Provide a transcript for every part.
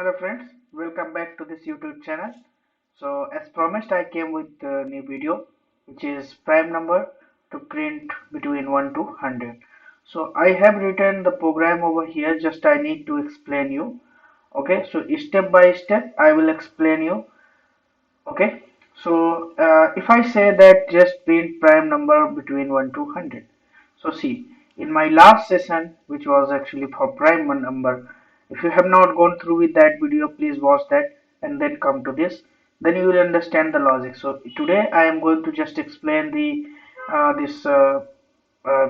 Hello friends, welcome back to this YouTube channel. So as promised, I came with a new video which is prime number to print between 1 to 100. So I have written the program over here, just I need to explain you. Okay, so step by step I will explain you. Okay, so if I say that just print prime number between 1 to 100. So see, in my last session, which was actually for prime number, if you have not gone through with that video, please watch that and then come to this. Then you will understand the logic. So today I am going to just explain the this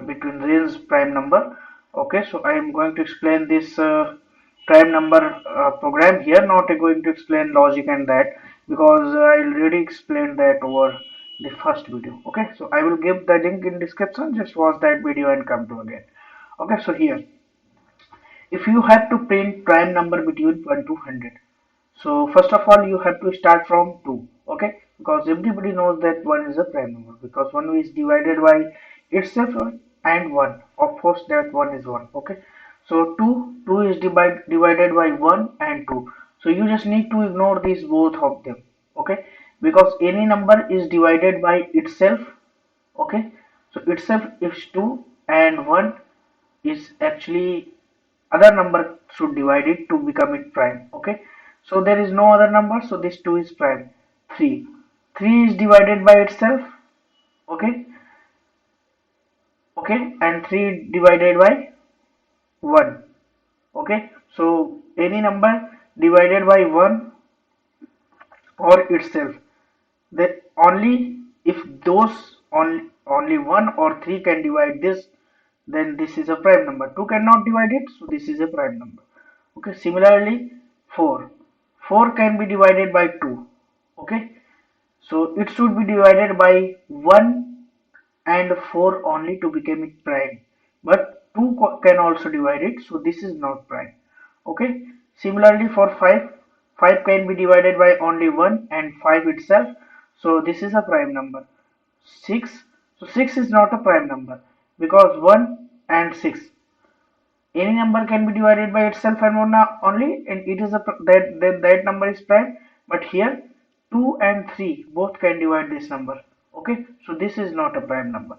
between range prime number. Okay, so I am going to explain this prime number program here, not going to explain logic and that because I already explained that over the first video. Okay, so I will give the link in description, just watch that video and come to again. Okay, so here if you have to print prime number between 1 to 100, so first of all you have to start from 2. Okay, because everybody knows that 1 is a prime number because 1 is divided by itself and 1, of course that 1 is 1. Okay, so 2 is divided by 1 and 2, so you just need to ignore these both of them. Okay, because any number is divided by itself. Okay, so itself is 2 and 1 is actually other number should divide it to become it prime. Okay, so there is no other number, so this 2 is prime. 3 is divided by itself. Okay, okay, and 3 divided by 1. Okay, so any number divided by 1 or itself, that only if those only 1 or 3 can divide this, then this is a prime number. 2 cannot divide it, so this is a prime number. Okay, similarly 4 can be divided by 2. Okay, so it should be divided by 1 and 4 only to become it prime, but 2 can also divide it, so this is not prime. Okay, similarly for 5 can be divided by only 1 and 5 itself, so this is a prime number. 6, so 6 is not a prime number because 1 and 6, any number can be divided by itself and 1 only, and it is a that number is prime. But here 2 and 3 both can divide this number. Okay, so this is not a prime number.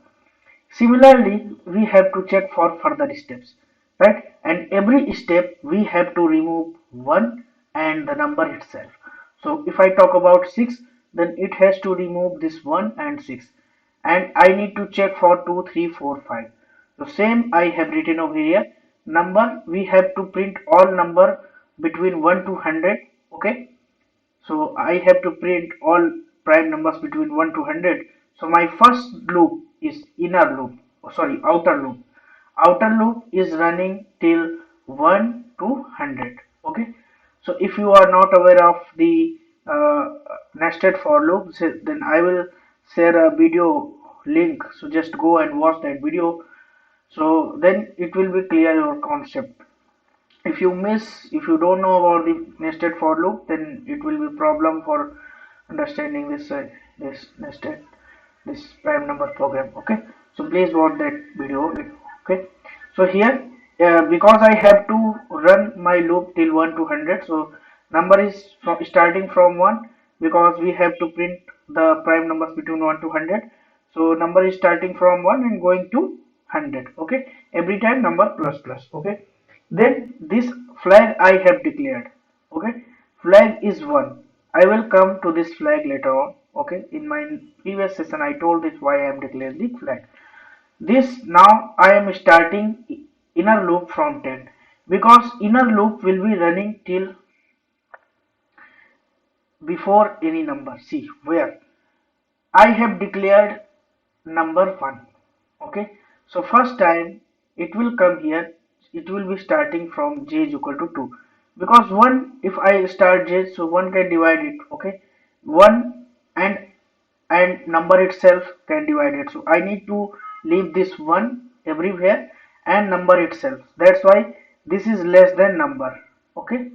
Similarly, we have to check for further steps, right? And every step we have to remove 1 and the number itself. So if I talk about 6, then it has to remove this 1 and 6. And I need to check for 2, 3, 4, 5. So same I have written over here. Number, we have to print all number between 1 to 100. Okay, so I have to print all prime numbers between 1 to 100. So my first loop is inner loop, outer loop. Outer loop is running till 1 to 100. Okay, so if you are not aware of the nested for loop, then I will share a video link, so just go and watch that video, so then it will be clear your concept. If you don't know about the nested for loop, then it will be problem for understanding this nested, this prime number program. Okay, so please watch that video. Okay, so here because I have to run my loop till 1 to 100, so number is starting from 1 because we have to print the prime numbers between 1 to 100, so number is starting from 1 and going to 100. Okay, every time number plus plus. Okay, then this flag I have declared. Okay, flag is 1. I will come to this flag later on. Okay, in my previous session I told this why I am declaring the flag. This now I am starting inner loop from 10 because inner loop will be running till before any number. See where I have declared number 1. Okay, so first time it will come here, it will be starting from j is equal to 2 because 1, if I start j, so 1 can divide it. Okay, 1 and number itself can divide it, so I need to leave this 1 everywhere and number itself. That's why this is less than number. Okay,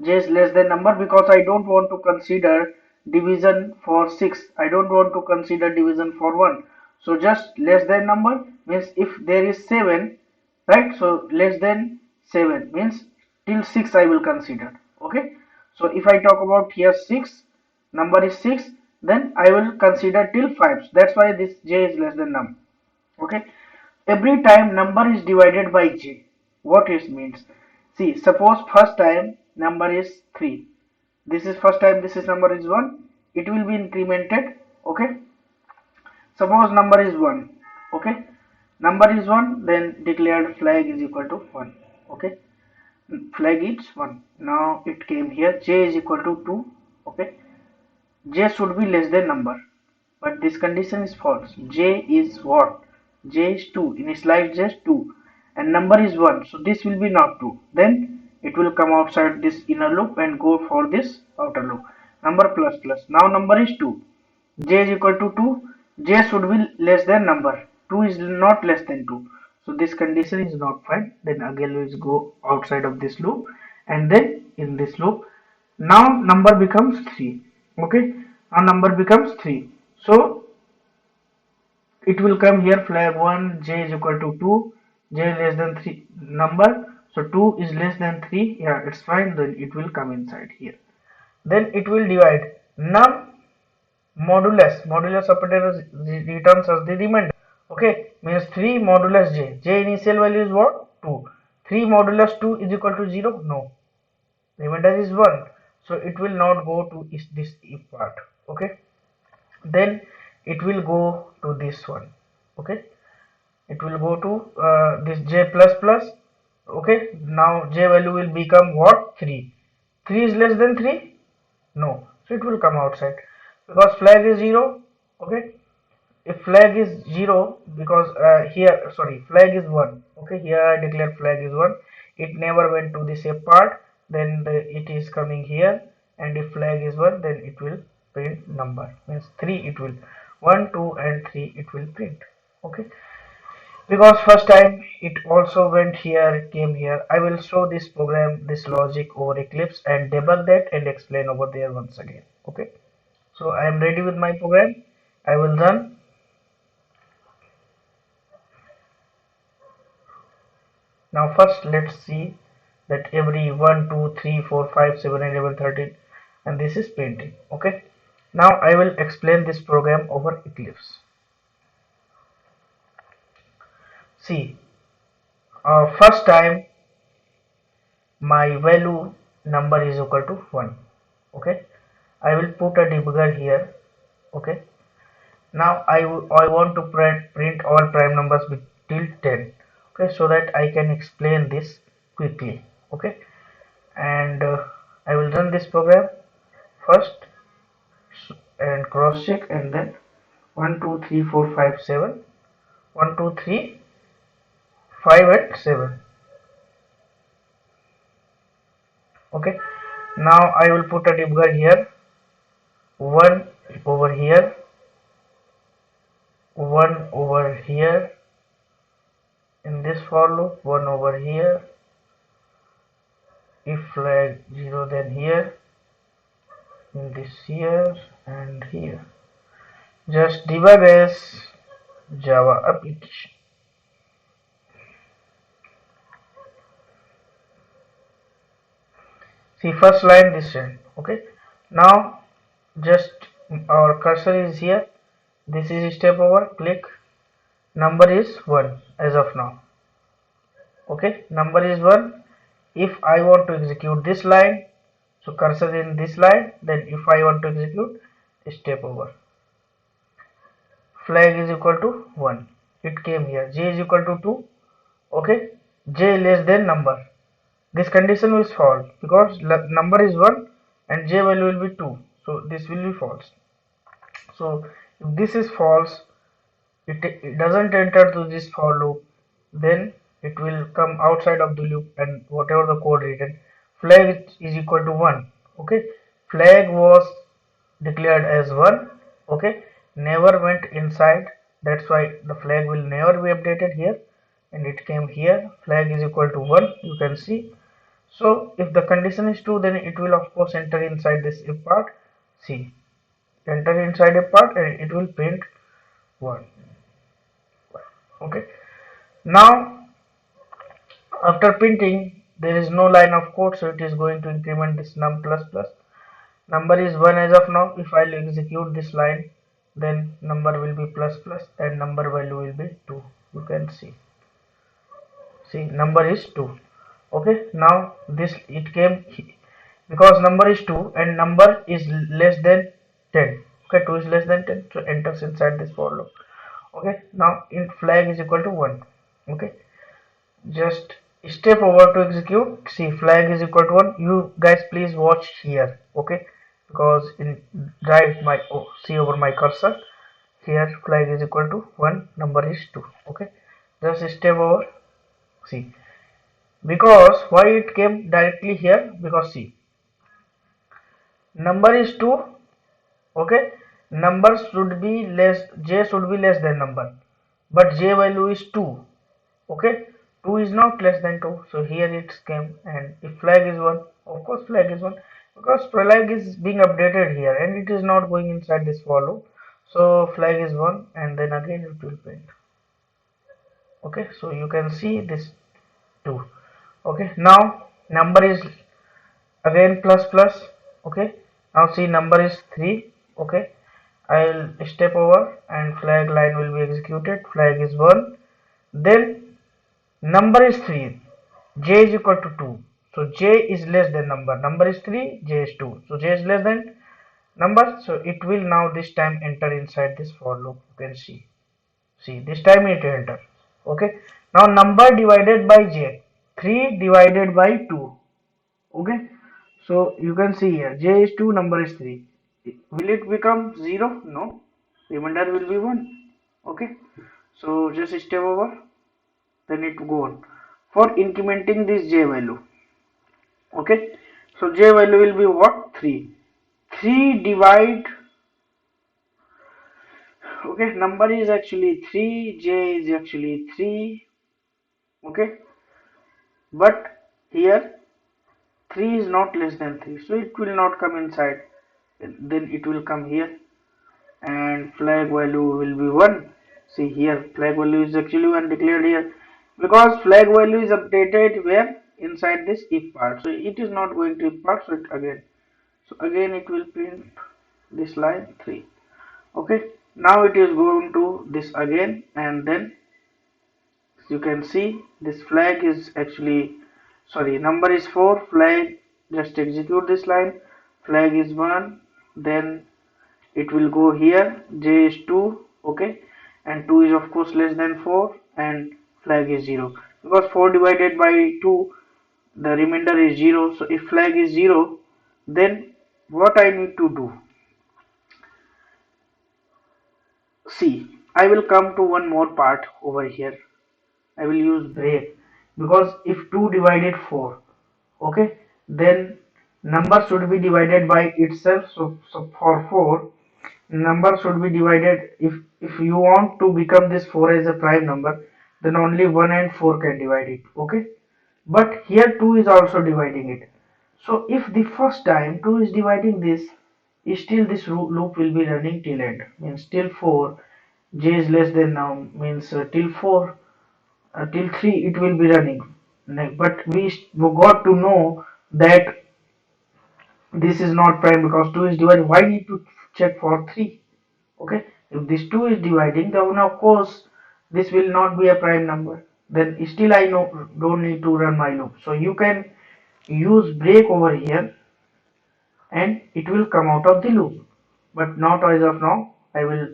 j is less than number because I don't want to consider division for 6. I don't want to consider division for 1. So just less than number means if there is 7, right? So less than 7 means till 6 I will consider. Okay. Okay, so if I talk about here 6, number is 6, then I will consider till 5. That's why this j is less than num. Okay, every time number is divided by j, what it means? See, suppose first time number is 3. This is first time, this is number is 1. It will be incremented. Okay, suppose number is 1. Okay, number is 1, then declared flag is equal to 1. Okay, flag is 1. Now it came here, j is equal to 2. Okay, j should be less than number, but this condition is false. J is what? J is 2, initialize j is 2, and number is 1, so this will be not 2. Then it will come outside this inner loop and go for this outer loop. Number plus plus, now number is 2, j is equal to 2, j should be less than number, 2 is not less than 2, so this condition is not fine. Then again we will go outside of this loop, and then in this loop, now number becomes 3. Okay, now number becomes 3, so it will come here flag 1, j is equal to 2, j less than 3 number, so 2 is less than 3, yeah, it's fine. Then it will come inside here, then it will divide num modulus operator returns as the remainder. Okay, means 3 modulus j initial value is what? 2. 3 modulus 2 is equal to 0. No, remainder is 1, so it will not go to this if part. Okay, then it will go to this one. Okay, it will go to this j plus plus. Okay, now j value will become what? 3. 3 is less than 3. No, so it will come outside because flag is 0. Okay, if flag is 0, because here, sorry, flag is 1. Okay, here I declare flag is 1, it never went to the shape part, then it is coming here, and if flag is 1, then it will print number, means 3, it will 1, 2 and 3 it will print. Okay, because first time it also went here, came here. I will show this program, this logic over Eclipse, and debug that and explain over there once again. Okay, so I am ready with my program. I will run. Now first let's see that every 1, 2, 3, 4, 5, 7, 11, 13, and this is printing. Okay, now I will explain this program over Eclipse. See, first time my value number is equal to 1. Okay, I will put a debugger here. Okay, now I want to print all prime numbers till 10. Okay, so that I can explain this quickly. Okay, and I will run this program first and cross check, and then 1 2 3 4 5 7, 1 2 3 5 and 7. Okay, now I will put a debugger here, 1 over here, 1 over here in this for loop, 1 over here, if flag 0 then here, in this here and here. Just debug as Java application. See, first line this end. Okay, now just our cursor is here, this is step over, click, number is 1 as of now. Okay, number is 1. If I want to execute this line, so cursor in this line, then if I want to execute, step over, flag is equal to 1, it came here, j is equal to 2. Okay, j less than number, this condition is false because number is 1 and j value will be 2, so this will be false. So if this is false, it doesn't enter to this for loop, then it will come outside of the loop, and whatever the code written, flag is equal to 1. Okay, flag was declared as 1. Okay, never went inside, that's why the flag will never be updated here, and it came here, flag is equal to 1, you can see. So if the condition is true, then it will of course enter inside this if part. See, enter inside a part and it will print 1. Okay, now after printing, there is no line of code, so it is going to increment this num plus plus. Number is 1 as of now. If I'll execute this line, then number will be plus plus and number value will be 2. You can see number is 2. Okay, now this it came because number is 2 and number is less than 10. Okay, 2 is less than 10, so enters inside this for loop. Okay, now int flag is equal to 1. Okay, just step over to execute. See, flag is equal to 1. You guys please watch here. Okay, because in right my see over my cursor here, flag is equal to 1, number is 2. Okay, just step over. See, because why it came directly here, because see, number is 2. Okay, number should be less, j should be less than number, but j value is 2. Okay, 2 is not less than 2, so here it came. And if flag is 1, of course flag is 1, because flag is being updated here and it is not going inside this for loop, so flag is 1 and then again it will print. Okay, so you can see this 2. Okay, now number is again plus plus. Okay, now see number is 3. Okay, I'll step over and flag line will be executed. Flag is 1, then number is 3, j is equal to 2, so j is less than number. Number is 3, j is 2, so j is less than number, so it will now this time enter inside this for loop. You can see this time it enter. Okay, now number divided by j, 3 divided by 2. Okay, so you can see here j is 2, number is 3. Will it become 0? No, remainder will be 1. Okay, so just step over, then it go on for incrementing this j value. Okay, so j value will be what? 3. 3 divide, okay, number is actually 3, j is actually 3. Okay, but here 3 is not less than 3, so it will not come inside, then it will come here and flag value will be 1. See here, flag value is actually 1 declared here, because flag value is updated where? Inside this if part, so it is not going to if part, so again it will print this line 3. Okay, now it is going to this again, and then you can see this flag is actually, sorry, number is 4, flag, just execute this line, flag is 1, then it will go here, j is 2. Okay, and 2 is of course less than 4 and flag is 0, because 4 divided by 2, the remainder is 0. So if flag is 0, then what I need to do, see, I will come to one more part over here. I will use break, because if 2 divided 4, okay, then number should be divided by itself. So for 4, number should be divided. If you want to become this 4 as a prime number, then only 1 and 4 can divide it. Okay, but here 2 is also dividing it. So if the first time 2 is dividing this, still this loop will be running till end, means till 4, j is less than now, means till 4, till 3 it will be running. But we got to know that this is not prime because 2 is divided. Why need to check for 3? Okay, if this 2 is dividing, then of course this will not be a prime number, then still I don't need to run my loop. So you can use break over here and it will come out of the loop, but not as of now. I will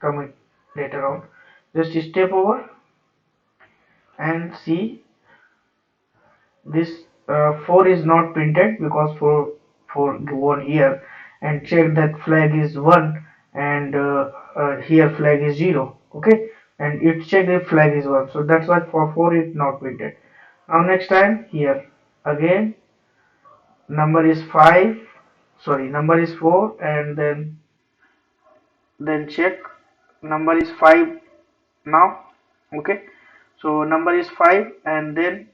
come it later on. Just step over and see this 4 is not printed because 4 go on here, and check that flag is 1 and here flag is 0. Okay, and it check if flag is 1, so that's why for 4 it not printed. Now next time here again number is 5, sorry, number is 4, and then check number is 5 now. Okay, so number is 5 and then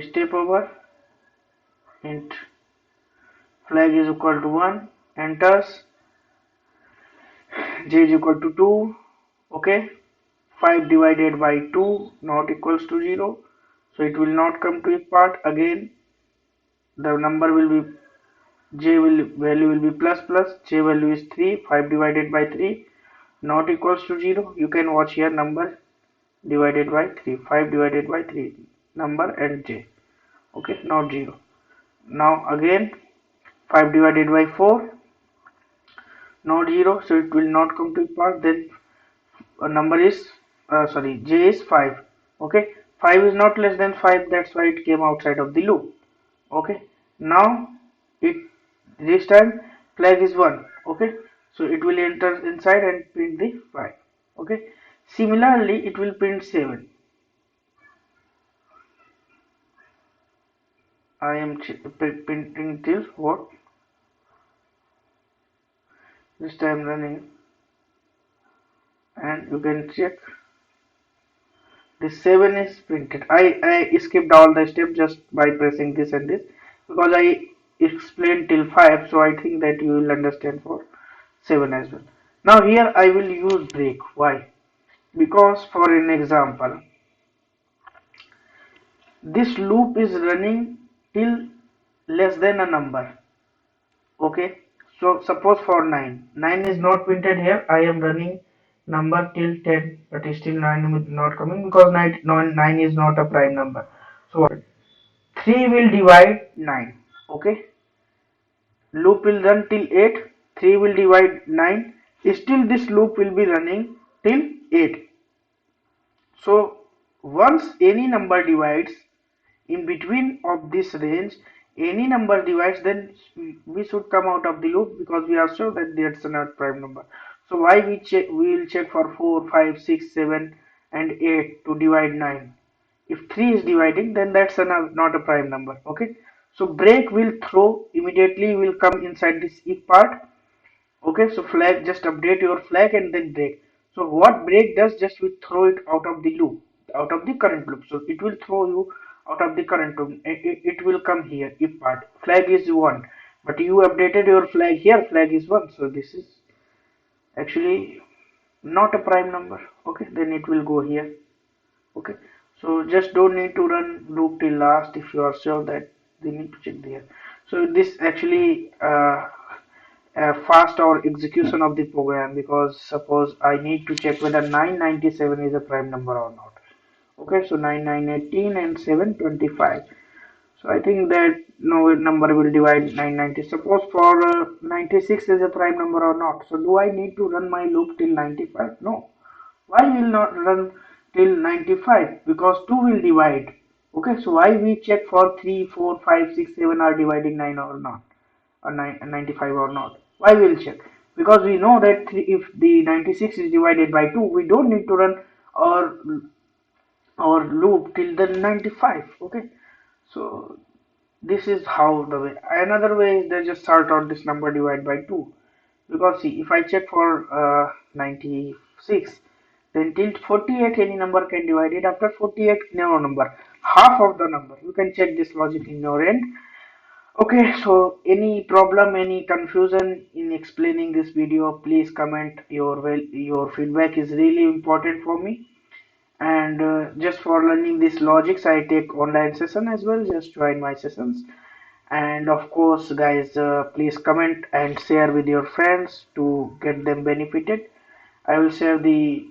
step over, int flag is equal to 1, enters, j is equal to 2. Okay, 5 divided by 2 not equals to 0, so it will not come to each part. Again the number will be value will be plus plus, j value is 3, 5 divided by 3 not equals to 0. You can watch here, number divided by 3, 5 divided by 3, number and j, okay, not 0. Now again 5 divided by 4, not 0, so it will not come to part. Then number is sorry, j is 5, okay. 5 is not less than 5, that's why it came outside of the loop, okay. Now it, this time flag is 1, okay, so it will enter inside and print the 5, okay. Similarly it will print 7. I am printing till what, this time running, and you can check this 7 is printed. I skipped all the steps just by pressing this and this because I explained till 5, so I think that you will understand for 7 as well. Now here I will use break. Why? Because for an example, this loop is running till less than a number. Okay, so suppose for 9 is not printed here. I am running number till 10, but still 9 is not coming because 9 is not a prime number. So 3 will divide 9, okay. Loop will run till 8, 3 will divide 9, still this loop will be running till 8. So once any number divides in between of this range, any number divides, then we should come out of the loop because we are sure that that's not prime number. So why we will check for 4, 5, 6, 7 and 8 to divide 9. If 3 is dividing, then that's not a prime number, okay. So break will throw immediately, will come inside this if part, okay. So flag, just update your flag and then break. So what break does, just will throw it out of the loop, out of the current loop. So it will throw you out of the current loop. It will come here if part, flag is 1, but you updated your flag here, flag is 1, so this is actually not a prime number, okay. Then it will go here, okay. So just don't need to run loop till last if you are sure that they need to check there. So this actually fast our execution of the program, because suppose I need to check whether 997 is a prime number or not, okay. So 9 9 18 and 7 25, so I think that no number will divide 990. Suppose for 96 is a prime number or not, so do I need to run my loop till 95? No. Why will not run till 95? Because 2 will divide. Okay, so why we check for 3, 4, 5, 6, 7 are dividing 9 or not, or 95 or not? Why we'll check? Because we know that if the 96 is divided by 2, we don't need to run our loop till the 95. Okay, so this is how the way. Another way is they just sort out this number divide by 2, because see, if I check for 96, then till 48 any number can divide it, after 48 no number, half of the number. You can check this logic in your end. Okay, so any problem, any confusion in explaining this video, please comment. Your feedback is really important for me. And just for learning these logics, I take online session as well. Just join my sessions. And of course guys, please comment and share with your friends to get them benefited. I will share the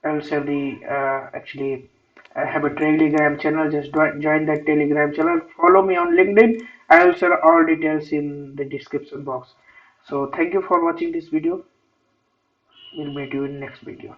actually I have a Telegram channel. Just join that Telegram channel, follow me on LinkedIn. I will share all details in the description box. So thank you for watching this video. We'll meet you in next video.